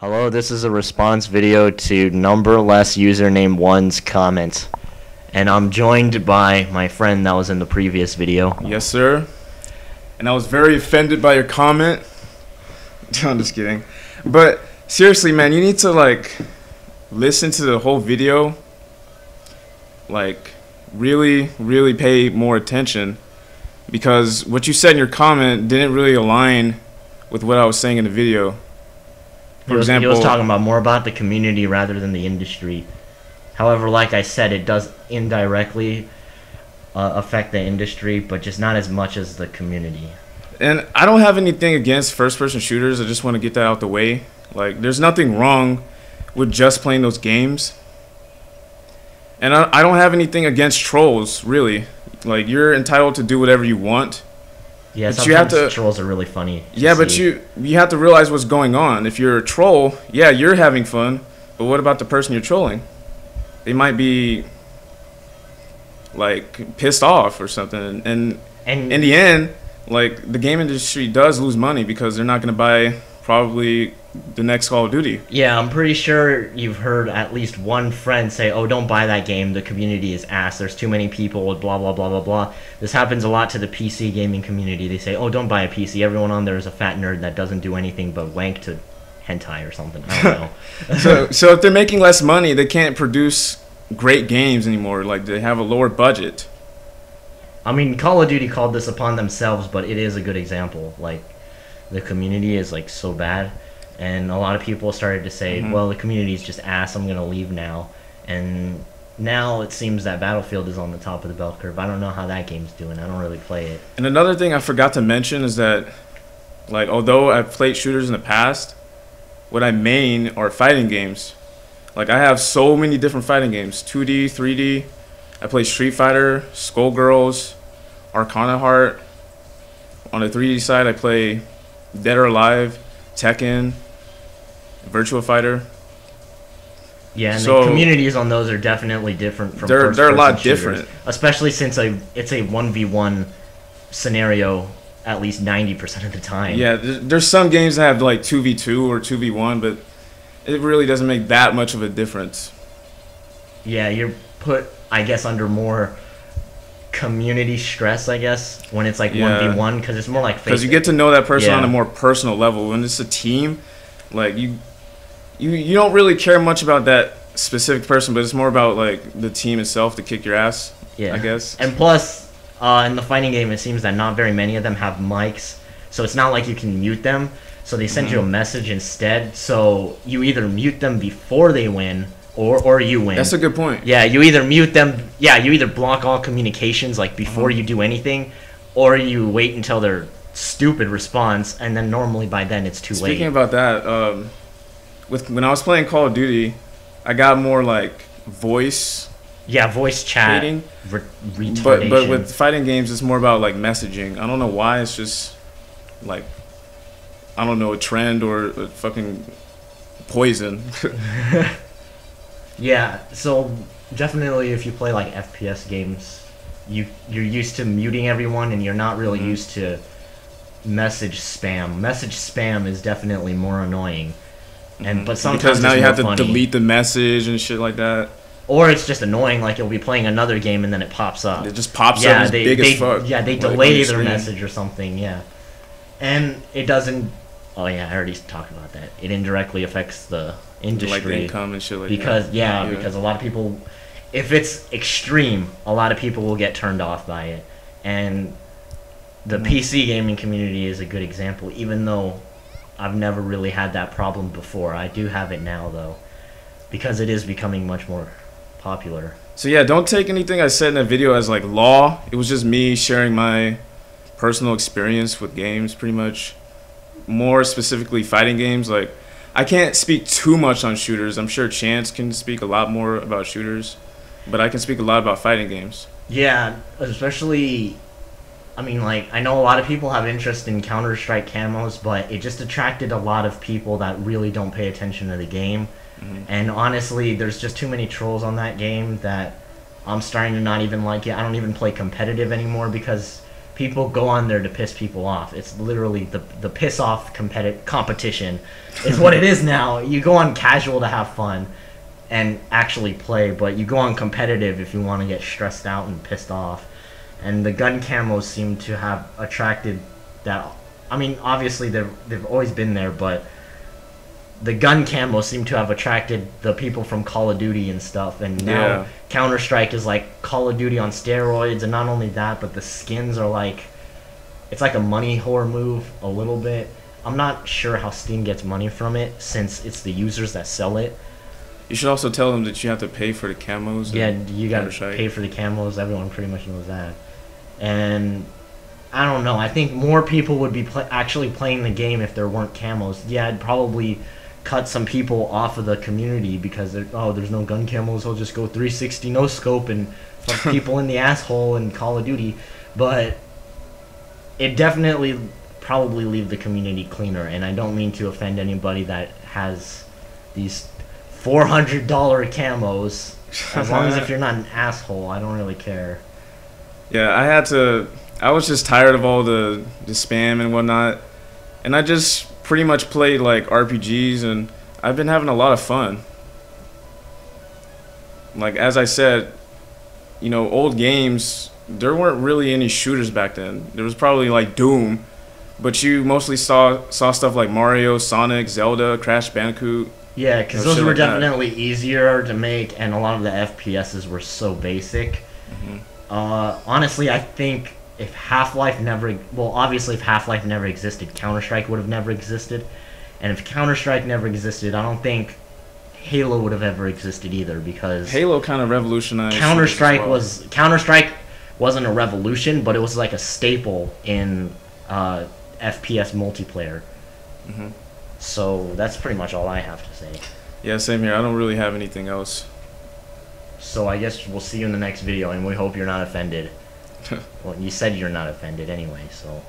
Hello, this is a response video to NumberlessUsername1's comment. And I'm joined by my friend that was in the previous video. Yes, sir. And I was very offended by your comment. I'm just kidding. But seriously, man, you need to listen to the whole video. Really pay more attention, because what you said in your comment didn't really align with what I was saying in the video. For example, he was talking about more about the community rather than the industry. However, like I said, it does indirectly affect the industry, but just not as much as the community. And I don't have anything against first-person shooters. I just want to get that out the way. There's nothing wrong with just playing those games. And I don't have anything against trolls, really. You're entitled to do whatever you want. Yeah, but sometimes trolls are really funny. Yeah, but you have to realize what's going on. If you're a troll, yeah, you're having fun. But what about the person you're trolling? They might be pissed off or something. And in the end, the game industry does lose money because they're not going to buy probably the next Call of Duty. Yeah, I'm pretty sure you've heard at least one friend say, "Oh, don't buy that game. The community is ass. There's too many people, blah, blah, blah, blah, blah." This happens a lot to the PC gaming community. They say, "Oh, don't buy a PC. Everyone on there is a fat nerd that doesn't do anything but wank to hentai or something." I don't know. So if they're making less money, they can't produce great games anymore. They have a lower budget. I mean, Call of Duty called this upon themselves, but it is a good example. The community is so bad. And a lot of people started to say, well, the community is just ass, I'm going to leave now. And now it seems that Battlefield is on the top of the bell curve. I don't know how that game's doing. I don't really play it. And another thing I forgot to mention is that, although I've played shooters in the past, what I main are fighting games. I have so many different fighting games. 2D, 3D. I play Street Fighter, Skullgirls, Arcana Heart. On the 3D side, I play Dead or Alive, Tekken, Virtua Fighter. Yeah, and the communities on those are definitely different from they're a lot different, especially since it's a 1v1 scenario at least 90% of the time. Yeah, there's some games that have 2v2 or 2v1, but it really doesn't make that much of a difference. Yeah, you're put, I guess, under more community stress, I guess, when it's 1v1, because it's more because you get to know that person on a more personal level. When it's a team, you don't really care much about that specific person, but it's more about the team itself to kick your ass. Yeah, I guess. And plus, in the fighting game, it seems that not very many of them have mics, so it's not like you can mute them. So they send you a message instead. So you either mute them before they win, or you win. That's a good point. Yeah, you either mute them. Yeah, you either block all communications before you do anything, or you wait until their stupid response, and then normally by then it's too late. Speaking about that, when I was playing Call of Duty, I got more voice. Yeah, voice chat. Retardation. But with fighting games, it's more about messaging. I don't know why. It's just I don't know, a trend or a fucking poison. Yeah, so definitely if you play FPS games, you're used to muting everyone, and you're not really used to message spam. Message spam is definitely more annoying, but sometimes because now you have to funny. Delete the message and shit like that. Or it's just annoying, you'll be playing another game and then it pops up. It just pops up as big as fuck. Yeah, they delay their message or something. Yeah, and it doesn't. Oh yeah, I already talked about that. It indirectly affects the industry, the income and shit like because, that. Because a lot of people, if it's extreme, a lot of people will get turned off by it. And the PC gaming community is a good example, even though I've never really had that problem before. I do have it now, though, because it is becoming much more popular. So yeah, don't take anything I said in that video as law. It was just me sharing my personal experience with games, pretty much. More specifically fighting games. I can't speak too much on shooters. I'm sure Chance can speak a lot more about shooters, but I can speak a lot about fighting games. Yeah, especially, I mean, I know a lot of people have interest in Counter-Strike camos, but it just attracted a lot of people that really don't pay attention to the game. And honestly, there's just too many trolls on that game that I'm starting to not even like it. I don't even play competitive anymore because people go on there to piss people off. It's literally the piss off competition is what it is now. You go on casual to have fun and actually play, but you go on competitive if you want to get stressed out and pissed off. And the gun camos seem to have attracted that. I mean, obviously they've always been there, but the gun camos seem to have attracted the people from Call of Duty and stuff. And now Counter-Strike is like Call of Duty on steroids, and not only that, but the skins are like, it's like a money whore move a little bit. I'm not sure how Steam gets money from it, since it's the users that sell it. You should also tell them that you have to pay for the camos. Yeah, you gotta pay for the camos. Everyone pretty much knows that. And I don't know. I think more people would be actually playing the game if there weren't camos. Yeah, I'd probably cut some people off of the community because there's no gun camos. I'll just go 360 no scope and fuck people in the asshole in Call of Duty. But it definitely probably leave the community cleaner. And I don't mean to offend anybody that has these $400 camos. As long as if you're not an asshole, I don't really care. Yeah, I was just tired of all the spam and whatnot, and I just pretty much played like RPGs, and I've been having a lot of fun. Like, as I said, you know, old games, there weren't really any shooters back then. There was probably like Doom, but you mostly saw stuff like Mario, Sonic, Zelda, Crash Bandicoot. Yeah, because those were definitely easier to make, and a lot of the FPSs were so basic. Honestly, I think if Half-Life never... Well, obviously, if Half-Life never existed, Counter-Strike would have never existed. And if Counter-Strike never existed, I don't think Halo would have ever existed either, because... Halo kind of revolutionized... Counter-Strike wasn't a revolution, but it was like a staple in FPS multiplayer. So that's pretty much all I have to say. Yeah, same here. I don't really have anything else. So I guess we'll see you in the next video, and we hope you're not offended. Well, you said you're not offended anyway, so...